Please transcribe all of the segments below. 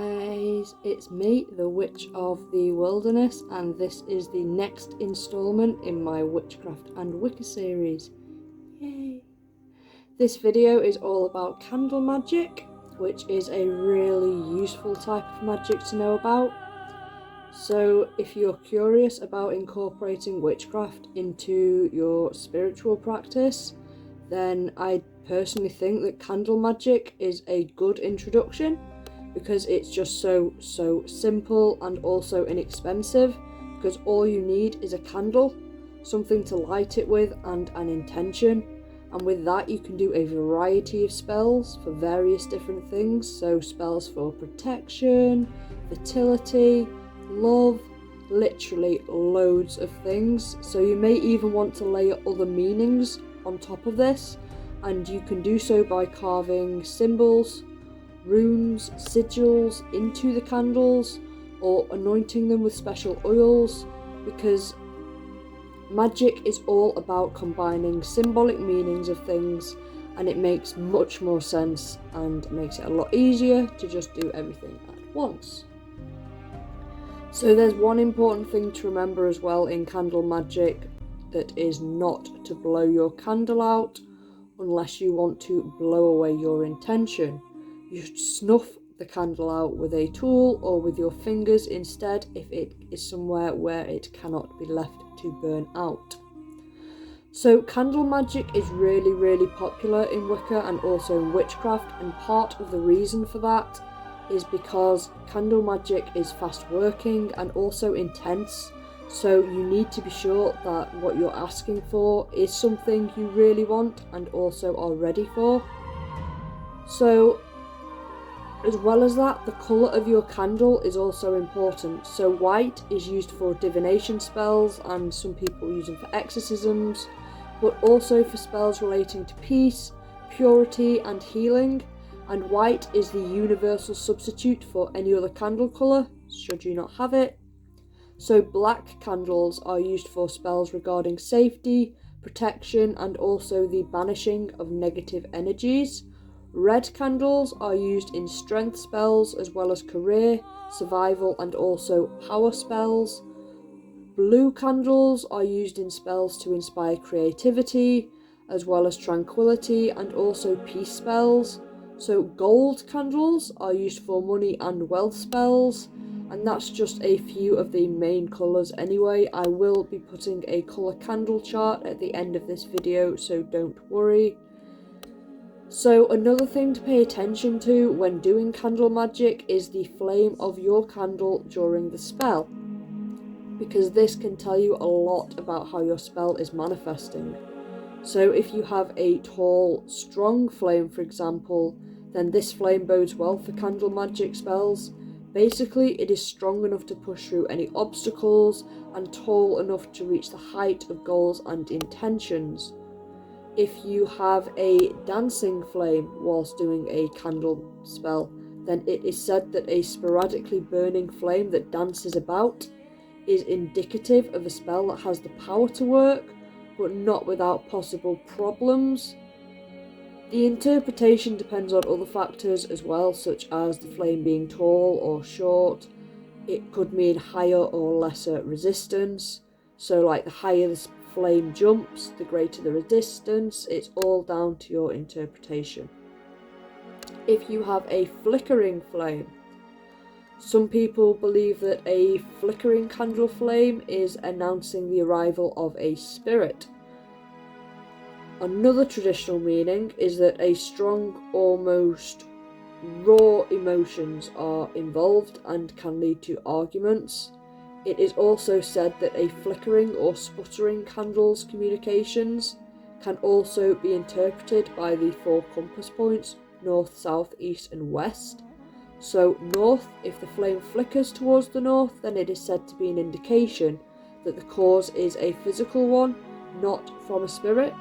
guys, it's me, the Witch of the Wilderness, and this is the next installment in my Witchcraft and Wicca series. Yay! This video is all about candle magic, which is a really useful type of magic to know about. So if you're curious about incorporating witchcraft into your spiritual practice, then I personally think that candle magic is a good introduction, because it's just so simple and also inexpensive, because all you need is a candle, something to light it with, and an intention. And with that you can do a variety of spells for various different things, so spells for protection, fertility, love, literally loads of things. So you may even want to layer other meanings on top of this, and you can do so by carving symbols, runes, sigils into the candles, or anointing them with special oils, because magic is all about combining symbolic meanings of things, and it makes much more sense and makes it a lot easier to just do everything at once. So there's one important thing to remember as well in candle magic, that is not to blow your candle out unless you want to blow away your intention. You should snuff the candle out with a tool or with your fingers instead, if it is somewhere where it cannot be left to burn out. So candle magic is really popular in Wicca and also in witchcraft, and part of the reason for that is because candle magic is fast working and also intense, so you need to be sure that what you're asking for is something you really want and also are ready for. So as well as that, the colour of your candle is also important. So white is used for divination spells, and some people use them for exorcisms, but also for spells relating to peace, purity and healing. And white is the universal substitute for any other candle colour, should you not have it. So black candles are used for spells regarding safety, protection, and also the banishing of negative energies. Red candles are used in strength spells as well as career, survival, and also power spells. Blue candles are used in spells to inspire creativity as well as tranquility and also peace spells. So gold candles are used for money and wealth spells, and that's just a few of the main colours anyway. I will be putting a colour candle chart at the end of this video, so don't worry. So another thing to pay attention to when doing candle magic is the flame of your candle during the spell, because this can tell you a lot about how your spell is manifesting. So if you have a tall, strong flame, for example, then this flame bodes well for candle magic spells. Basically, it is strong enough to push through any obstacles and tall enough to reach the height of goals and intentions. If you have a dancing flame whilst doing a candle spell, then it is said that a sporadically burning flame that dances about is indicative of a spell that has the power to work, but not without possible problems. The interpretation depends on other factors as well, such as the flame being tall or short. It could mean higher or lesser resistance. So like the higher the flame jumps, the greater the resistance. It's all down to your interpretation. If you have a flickering flame, some people believe that a flickering candle flame is announcing the arrival of a spirit. Another traditional meaning is that a strong, almost raw emotions are involved and can lead to arguments. It is also said that a flickering or sputtering candle's communications can also be interpreted by the 4 compass points, north, south, east and west. So north, if the flame flickers towards the north, then it is said to be an indication that the cause is a physical one, not from a spirit.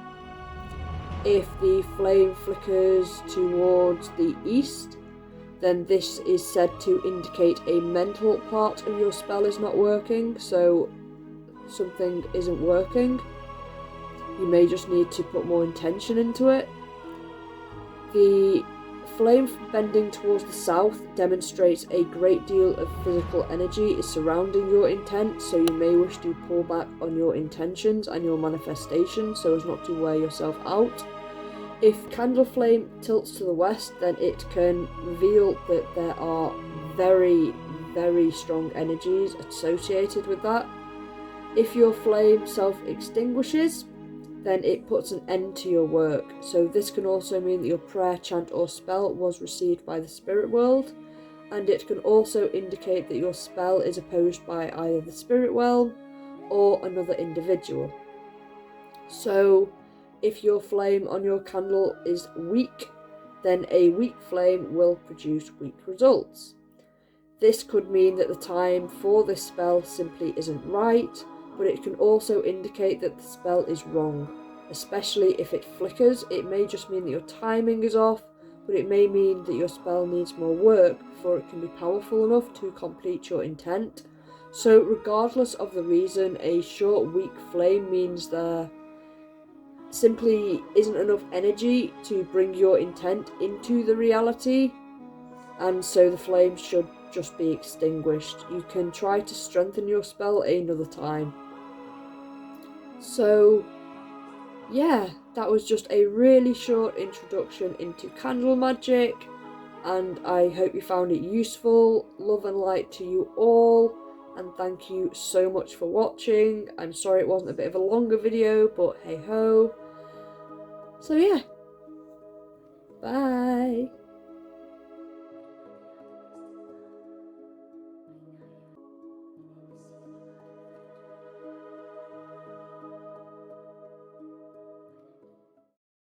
If the flame flickers towards the east, then this is said to indicate a mental part of your spell is not working, so something isn't working. You may just need to put more intention into it. The flame bending towards the south demonstrates a great deal of physical energy is surrounding your intent, so you may wish to pull back on your intentions and your manifestation so as not to wear yourself out. If candle flame tilts to the west, then it can reveal that there are very, very strong energies associated with that. If your flame self-extinguishes, then it puts an end to your work. So this can also mean that your prayer, chant or spell was received by the spirit world, and it can also indicate that your spell is opposed by either the spirit realm or another individual. So if your flame on your candle is weak, then a weak flame will produce weak results. This could mean that the time for this spell simply isn't right, but it can also indicate that the spell is wrong. Especially if it flickers, it may just mean that your timing is off, but it may mean that your spell needs more work before it can be powerful enough to complete your intent. So regardless of the reason, a short, weak flame means there simply isn't enough energy to bring your intent into the reality, and so the flame should just be extinguished. You can try to strengthen your spell another time. So yeah, that was just a really short introduction into candle magic, and I hope you found it useful. Love and light to you all, and thank you so much for watching. I'm sorry it wasn't a bit of a longer video, but hey ho. So yeah, bye.